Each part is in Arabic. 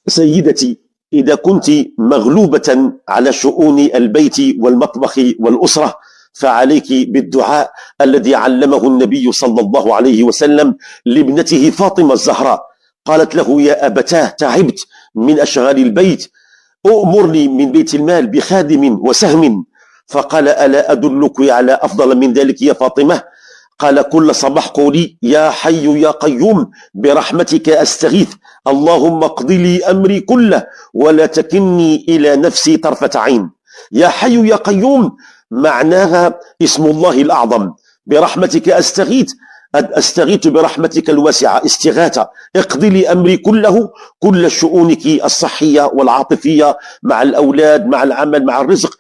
سيدتي، إذا كنت مغلوبة على شؤون البيت والمطبخ والأسرة فعليك بالدعاء الذي علمه النبي صلى الله عليه وسلم لابنته فاطمة الزهراء. قالت له: يا أبتاه، تعبت من أشغال البيت، أؤمرني من بيت المال بخادم وسهم. فقال: ألا أدلك على أفضل من ذلك يا فاطمة؟ قال: كل صباح قولي: يا حي يا قيوم برحمتك أستغيث، اللهم اقض لي أمري كله ولا تكلني إلى نفسي طرفة عين. يا حي يا قيوم معناها اسم الله الأعظم، برحمتك أستغيث، أستغيث برحمتك الواسعة، استغاثة. اقضي لي أمري كله، كل شؤونك الصحية والعاطفية مع الأولاد، مع العمل، مع الرزق،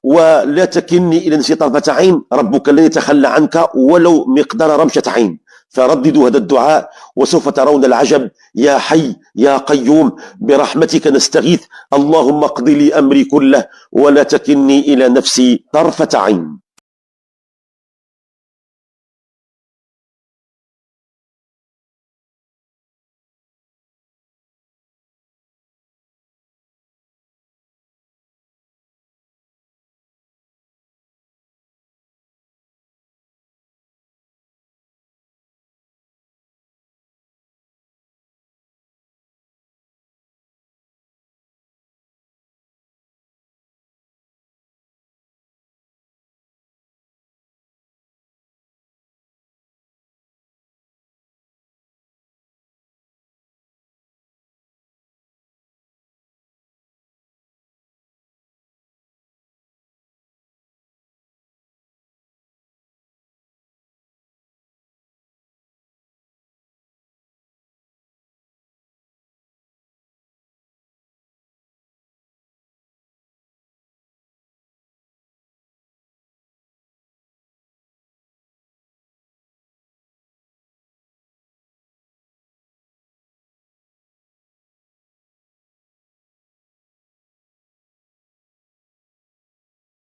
ولا تكلني إلى نفسي طرفة عين، ربك لن يتخلى عنك ولو مقدار رمشة عين. فرددوا هذا الدعاء وسوف ترون العجب. يا حي يا قيوم برحمتك نستغيث، اللهم اقض لي أمري كله ولا تكلني إلى نفسي طرفة عين.